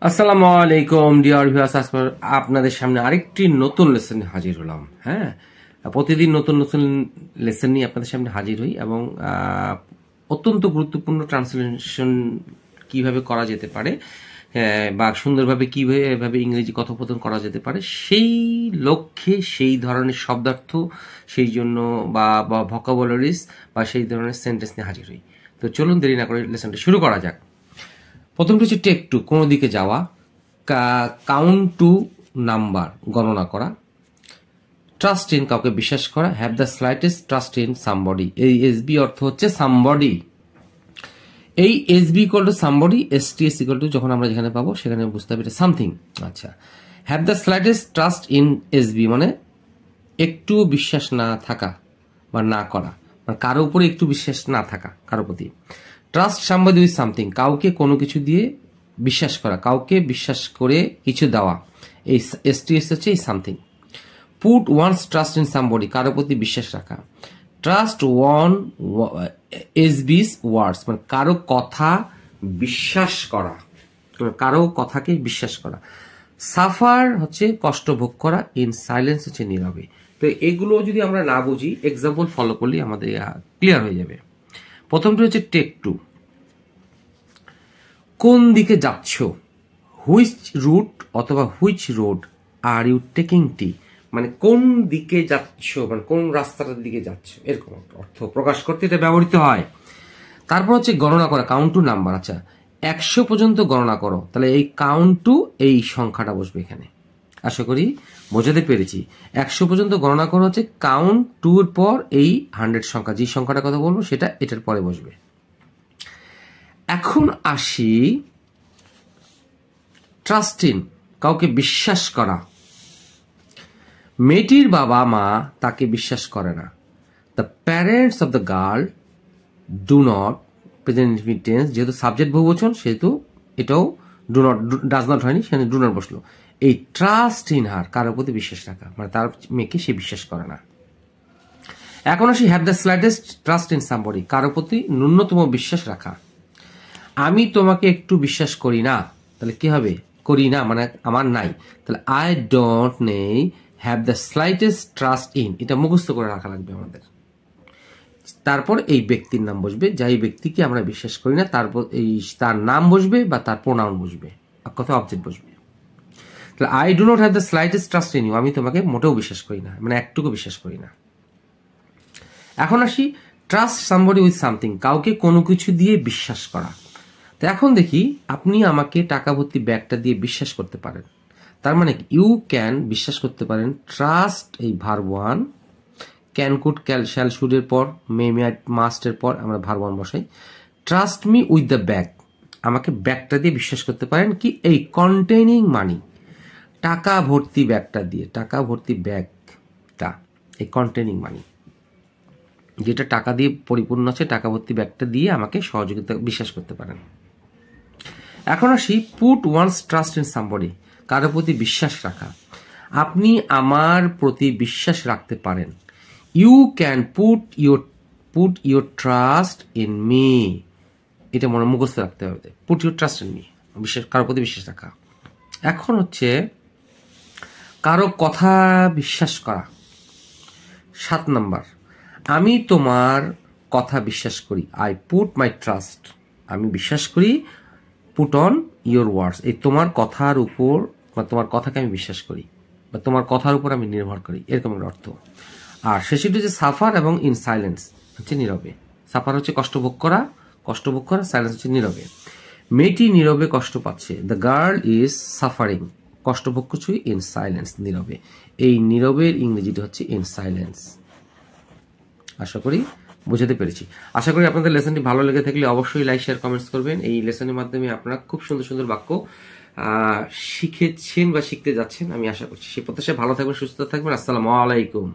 আসসালামু আলাইকুম dear viewers, আজকে আপনাদের সামনে আরেকটি নতুন লেসন নিয়ে হাজির হলাম। হ্যাঁ, প্রতিদিন নতুন নতুন লেসন নিয়ে আপনাদের সামনে হাজির হই এবং অত্যন্ত গুরুত্বপূর্ণ ট্রান্সলেশন কিভাবে করা যেতে পারে বা সুন্দরভাবে কিভাবে ইংরেজি কথোপকথন করা যেতে পারে সেই লক্ষ্যে সেই ধরনের শব্দার্থ, সেই জন্য বা ভোকাবুলারিজ বা সেই ধরনের সেন্টেন্স নিয়ে হাজির হই। তো চলুন দেরি না করে লেসনটা শুরু করা যাক। প্রথমটি হচ্ছে টেক টু, কোনো দিকে যাওয়া। কাউন্ট টু, নাম্বার, গণনা করা। ট্রাস্ট ইন, কাউকে বিশ্বাস করা। Have the slightest trust in somebody, এই এসবি অর্থ হচ্ছে সামবডি। এই SB equal to somebody, STS equal to যখন আমরা যেখানে পাবো সেখানে বুঝতে হবে এটা সামথিং। আচ্ছা, have the slightest trust in SB মানে একটু বিশ্বাস না থাকা বা না করা, মানে কারো উপরে একটু বিশ্বাস না থাকা, কারো প্রতি। ট্রাস্ট সামবডি উইথ সামথিং, কাউকে কোনো কিছু দিয়ে বিশ্বাস করা, কাউকে বিশ্বাস করে কিছু দেওয়া, এই এসটিএস হচ্ছে এই something. Put one's trust in somebody, কারো প্রতি বিশ্বাস রাখা। ট্রাস্ট ওয়ান এসবিস ওয়ার্ডস মানে কারো কথা বিশ্বাস করা, কারো কথাকে বিশ্বাস করা। সাফার হচ্ছে কষ্ট ভোগ করা, ইন সাইলেন্স হচ্ছে নীরবে। তো এগুলো যদি আমরা না বুঝি, এক্সাম্পল ফলো করলে আমাদের ক্লিয়ার হয়ে যাবে। প্রথমটি হচ্ছে টেক টু, কোন দিকে যাচ্ছ। হুইচ রুট অথবা which road are you taking টি, মানে কোন দিকে যাচ্ছ মানে কোন রাস্তাটার দিকে যাচ্ছ, এরকম অর্থ প্রকাশ করতে এটা ব্যবহৃত হয়। তারপর হচ্ছে গণনা করা, কাউন্ট টু নাম্বার। আচ্ছা, 100 পর্যন্ত গণনা করো, তাহলে এই কাউন্ট টু এই সংখ্যাটা বসবে এখানে। আশা করি বোঝাতে পেরেছি। 100 পর্যন্ত গণনা করো হচ্ছে কাউন্ট টু এর পর এই 100 সংখ্যা, যে সংখ্যাটা কথা বলবো সেটা এটার পরে বসবে। এখন আসি ট্রাস্ট ইন, কাউকে বিশ্বাস করা। মেয়েটির বাবা মা তাকে বিশ্বাস করে না। The parents of the girl do not, present infinite tense, যেহেতু সাবজেক্ট বহুবচন সেহেতু এটাও ডু নট, ডাজ নট হয়নি, সেখানে ডু নট বসলো। এই ট্রাস্ট ইন হার, কারোর প্রতি বিশ্বাস রাখা, মানে তার মেয়েকে সে বিশ্বাস করে না। এখন আসি have the slightest trust in somebody, কারোর প্রতি ন্যূনতম বিশ্বাস রাখা। আমি তোমাকে একটু বিশ্বাস করি না, তাহলে কি হবে, করি না মানে আমার নাই, তাহলে আই ডোন্ট নেই have the slightest trust in, এটা মুখস্থ করে রাখা লাগবে আমাদের। তারপর এই ব্যক্তির নাম বসবে, যাই ব্যক্তিকে আমরা বিশ্বাস করি না তারপর এই তার নাম বসবে বা তার প্রোনাউন বসবে, কথা অবজেক্ট বসবে। তাহলে I do not have the slightest trust in you, আমি তোমাকে মোটেও বিশ্বাস করি না, মানে একটুকু বিশ্বাস করি না। এখন আসি ট্রাস্ট সামবডি উইথ সামথিং, কাউকে কোনো কিছু দিয়ে বিশ্বাস করা। তো এখন দেখি, আপনি আমাকে টাকা ভর্তি ব্যাগটা দিয়ে বিশ্বাস করতে পারেন, তার মানে ইউ ক্যান বিশ্বাস করতে পারেন। ট্রাস্ট এই verb one, can could shall শুডের পর মে মাস্টের পর আমরা ভার্ব ওয়ান বসাই। Trust me with the bag, আমাকে ব্যাগটা দিয়ে বিশ্বাস করতে পারেন কি এই কন্টেইনিং মানি, টাকা ভর্তি ব্যাগটা দিয়ে, টাকা ভর্তি ব্যাগটা এই কন্টেইনিং মানি, যেটা টাকা দিয়ে পরিপূর্ণ আছে, টাকা ভর্তি ব্যাগটা দিয়ে আমাকে সহযোগিতা বিশ্বাস করতে পারেন। এখন আসি put one's trust in somebody, কারোর প্রতি বিশ্বাস রাখা। আপনি আমার প্রতি বিশ্বাস রাখতে পারেন। You can put your trust in me, এটা মনে মুখস্থ রাখতে হবে, put your trust in me, বিশ্বাস, কারোর প্রতি বিশ্বাস রাখা। এখন হচ্ছে কারো কথা বিশ্বাস করা। 7 নম্বর, আমি তোমার কথা বিশ্বাস করি। আই পুট মাই ট্রাস্ট, আমি বিশ্বাস করি, পুট অন ইউর ওয়ার্ডস, এই তোমার কথার উপর বা তোমার কথাকে আমি বিশ্বাস করি বা তোমার কথার উপর আমি নির্ভর করি, এরকম একটা অর্থ। আর শেষেটি হচ্ছে সাফার এবং ইন সাইলেন্স হচ্ছে নীরবে। সাফার হচ্ছে কষ্ট ভোগ করা, সাইলেন্স হচ্ছে নীরবে। মেয়েটি নীরবে কষ্ট পাচ্ছে, দ্য গার্ল ইজ সাফারিং, কষ্ট ভোগ করছে ইন সাইলেন্স, নীরবে। এই নীরবের ইংরেজিটা হচ্ছে ইন সাইলেন্স। আশা করি বোঝাতে পেরেছি। আশা করি আপনাদের লেসনটি ভালো লেগে থাকলে অবশ্যই লাইক, শেয়ার, কমেন্টস করবেন। এই লেসনের মাধ্যমে আপনারা খুব সুন্দর সুন্দর বাক্য শিখেছেন বা শিখতে যাচ্ছেন, আমি আশা করছি। সে প্রত্যাশায় ভালো থাকবেন, সুস্থ থাকবেন। আসসালামু আলাইকুম।